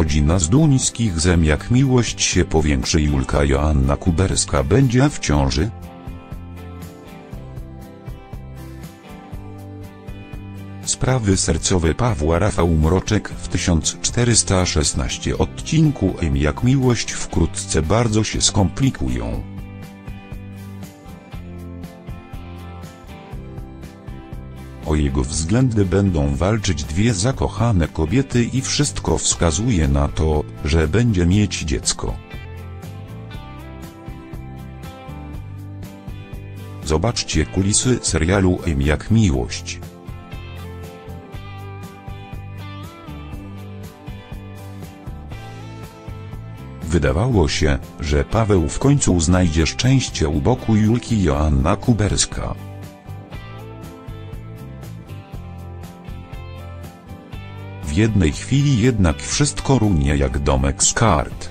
rodzina z duńskich ziem, jak miłość się powiększy. Julka Joanna Kuberska będzie w ciąży? Sprawy sercowe Pawła. Rafał Mroczek w 1416 odcinku Jak miłość wkrótce bardzo się skomplikują. O jego względy będą walczyć dwie zakochane kobiety i wszystko wskazuje na to, że będzie mieć dziecko. Zobaczcie kulisy serialu Jak miłość. Wydawało się, że Paweł w końcu znajdzie szczęście u boku Julki. Joanna Kuberska. W jednej chwili jednak wszystko runie jak domek z kart.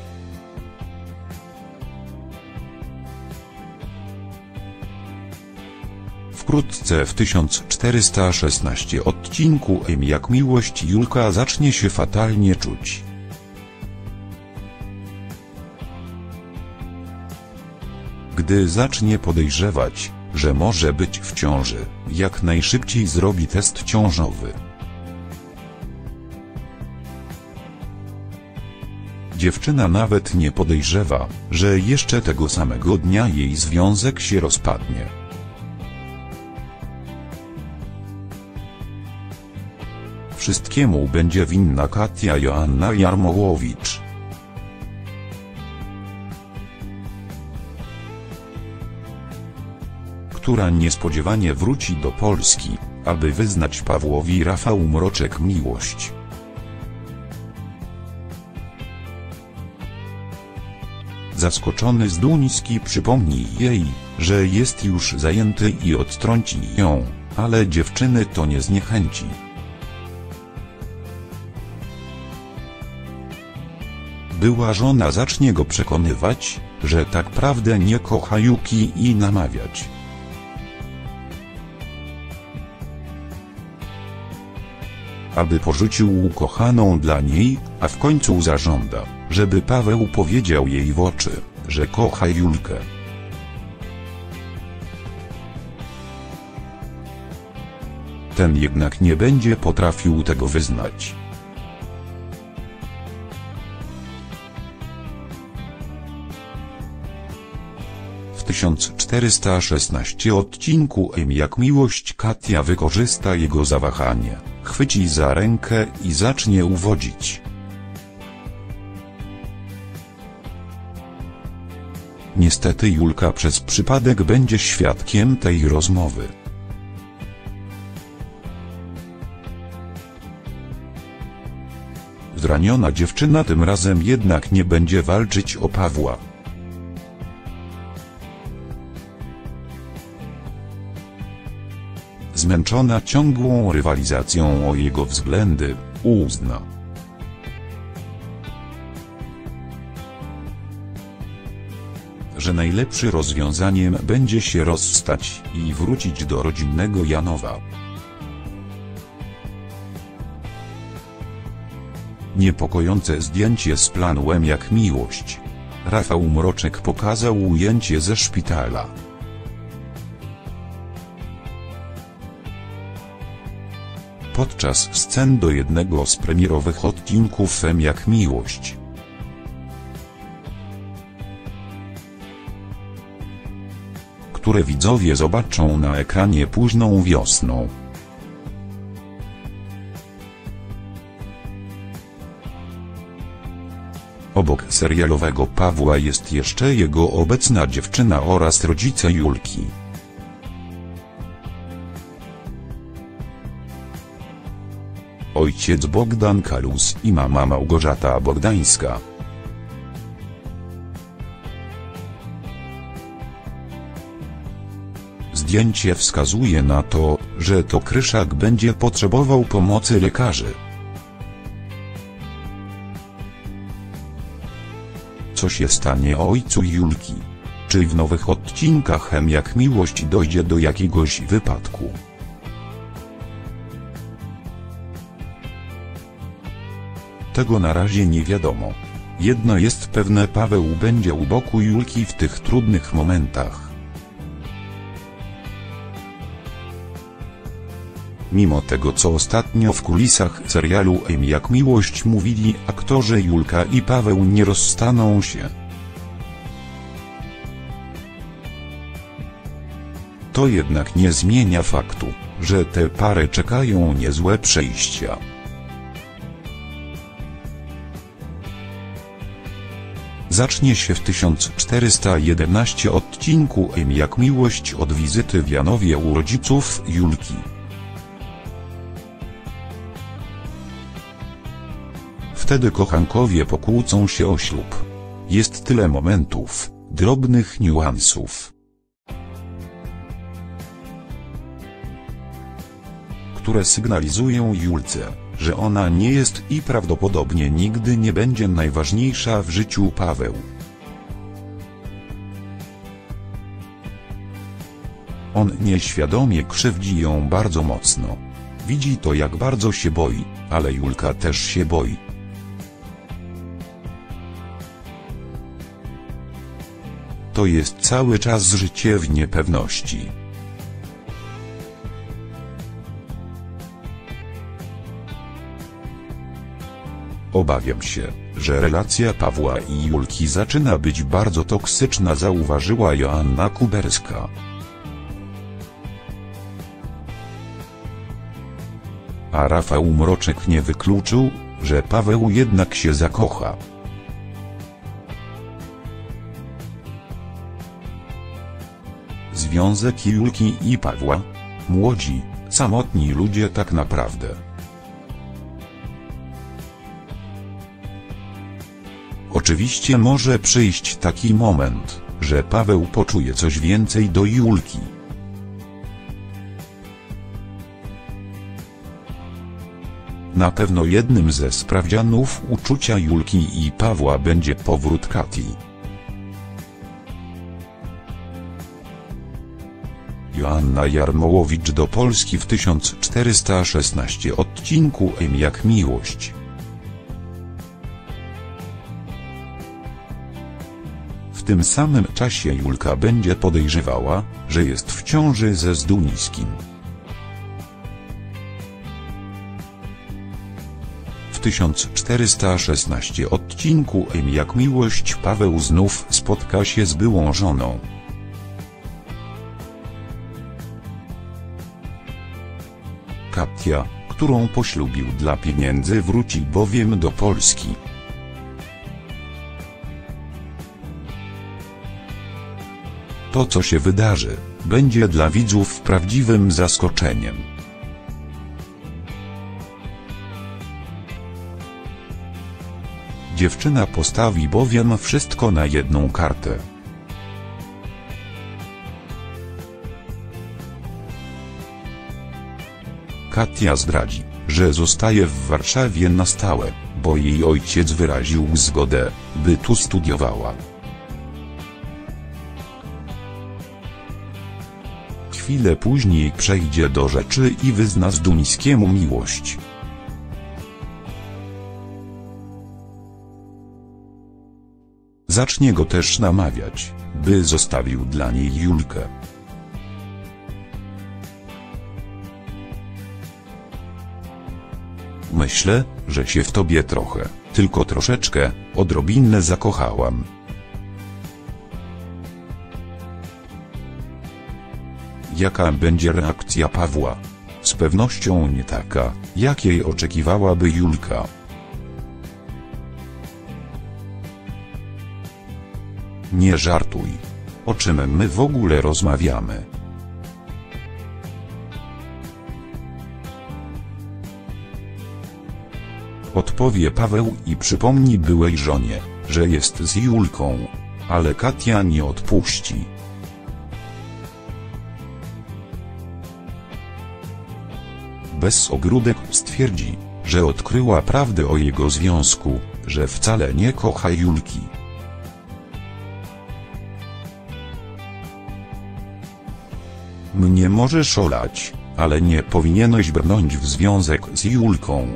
Wkrótce w 1416 odcinku Jak miłość Julka zacznie się fatalnie czuć. Gdy zacznie podejrzewać, że może być w ciąży, jak najszybciej zrobi test ciążowy. Dziewczyna nawet nie podejrzewa, że jeszcze tego samego dnia jej związek się rozpadnie. Wszystkiemu będzie winna Katia Joanna Jarmołowicz. Która niespodziewanie wróci do Polski, aby wyznać Pawłowi. Rafał Mroczek miłość. Zaskoczony Zduński przypomni jej, że jest już zajęty i odtrąci ją, ale dziewczyny to nie zniechęci. Była żona zacznie go przekonywać, że tak naprawdę nie kocha Juki i namawiać. Aby porzucił ukochaną dla niej, a w końcu zażąda, żeby Paweł powiedział jej w oczy, że kocha Julkę. Ten jednak nie będzie potrafił tego wyznać. W 1416 odcinku Jak miłość Katia wykorzysta jego zawahanie, chwyci za rękę i zacznie uwodzić. Niestety Julka przez przypadek będzie świadkiem tej rozmowy. Zraniona dziewczyna tym razem jednak nie będzie walczyć o Pawła. Zmęczona ciągłą rywalizacją o jego względy, uzna, że najlepszym rozwiązaniem będzie się rozstać i wrócić do rodzinnego Janowa. Niepokojące zdjęcie z planu Jak miłość. Rafał Mroczek pokazał ujęcie ze szpitala. Podczas scen do jednego z premierowych odcinków Jak miłość. Które widzowie zobaczą na ekranie późną wiosną. Obok serialowego Pawła jest jeszcze jego obecna dziewczyna oraz rodzice Julki. Ojciec Bogdan Kalus i mama Małgorzata Bogdańska. Zdjęcie wskazuje na to, że to Kryszak będzie potrzebował pomocy lekarzy. Co się stanie ojcu Julki? Czy w nowych odcinkach Jak miłość dojdzie do jakiegoś wypadku? Tego na razie nie wiadomo. Jedno jest pewne, Paweł będzie u boku Julki w tych trudnych momentach. Mimo tego, co ostatnio w kulisach serialu Jak miłość mówili aktorzy, Julka i Paweł nie rozstaną się. To jednak nie zmienia faktu, że tę parę czekają niezłe przejścia. Zacznie się w 1411 odcinku Jak miłość od wizyty w Janowie u rodziców Julki. Wtedy kochankowie pokłócą się o ślub. Jest tyle momentów, drobnych niuansów, które sygnalizują Julce, że ona nie jest i prawdopodobnie nigdy nie będzie najważniejsza w życiu Paweł. On nieświadomie krzywdzi ją bardzo mocno. Widzi to, jak bardzo się boi, ale Julka też się boi. To jest cały czas życie w niepewności. Obawiam się, że relacja Pawła i Julki zaczyna być bardzo toksyczna, zauważyła Joanna Kuberska. A Rafał Mroczek nie wykluczył, że Paweł jednak się zakocha. Związek Julki i Pawła? Młodzi, samotni ludzie tak naprawdę. Oczywiście może przyjść taki moment, że Paweł poczuje coś więcej do Julki. Na pewno jednym ze sprawdzianów uczucia Julki i Pawła będzie powrót Kati. Joanna Jarmołowicz do Polski w 1416 odcinku Jak miłość. W tym samym czasie Julka będzie podejrzewała, że jest w ciąży ze Zduńskim. W 1416 odcinku Jak miłość Paweł znów spotka się z byłą żoną. Katia, którą poślubił dla pieniędzy, wróci bowiem do Polski. To, co się wydarzy, będzie dla widzów prawdziwym zaskoczeniem. Dziewczyna postawi bowiem wszystko na jedną kartę. Katia zdradzi, że zostaje w Warszawie na stałe, bo jej ojciec wyraził zgodę, by tu studiowała. Chwilę później przejdzie do rzeczy i wyzna Zduńskiemu miłość. Zacznie go też namawiać, by zostawił dla niej Julkę. Myślę, że się w tobie trochę, tylko troszeczkę, odrobinę zakochałam. Jaka będzie reakcja Pawła? Z pewnością nie taka, jakiej oczekiwałaby Julka. Nie żartuj. O czym my w ogóle rozmawiamy? Odpowie Paweł i przypomni byłej żonie, że jest z Julką. Ale Katia nie odpuści. Bez ogródek stwierdzi, że odkryła prawdę o jego związku, że wcale nie kocha Julki. Mnie możesz olać, ale nie powinieneś brnąć w związek z Julką.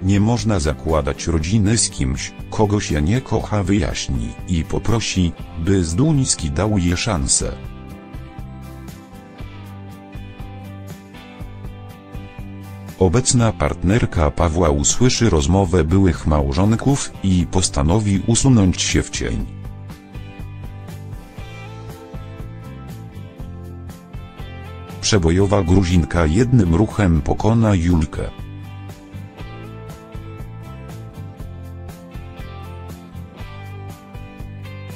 Nie można zakładać rodziny z kimś, kogo się nie kocha, wyjaśni i poprosi, by Zduński dał jej szansę. Obecna partnerka Pawła usłyszy rozmowę byłych małżonków i postanowi usunąć się w cień. Przebojowa Gruzinka jednym ruchem pokona Julkę.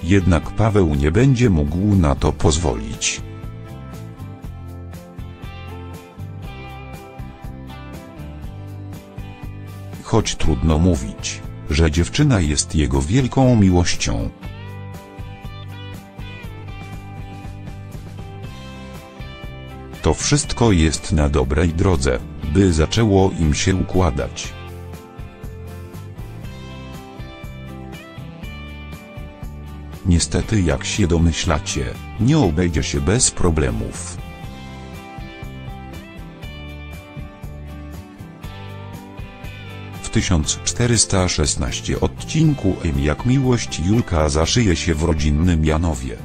Jednak Paweł nie będzie mógł na to pozwolić. Choć trudno mówić, że dziewczyna jest jego wielką miłością. To wszystko jest na dobrej drodze, by zaczęło im się układać. Niestety, jak się domyślacie, nie obejdzie się bez problemów. W 1416 odcinku Jak miłość Julka zaszyje się w rodzinnym Janowie.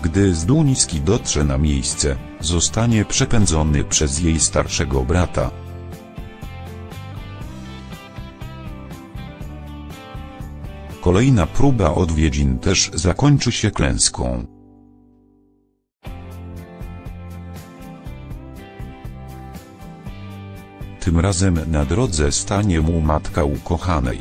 Gdy Zduński dotrze na miejsce, zostanie przepędzony przez jej starszego brata. Kolejna próba odwiedzin też zakończy się klęską. Tym razem na drodze stanie mu matka ukochanej.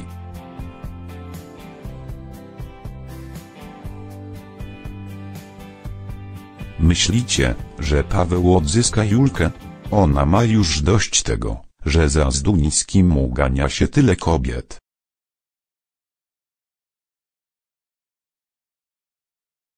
Myślicie, że Paweł odzyska Julkę? Ona ma już dość tego, że za Zduńskim ugania się tyle kobiet.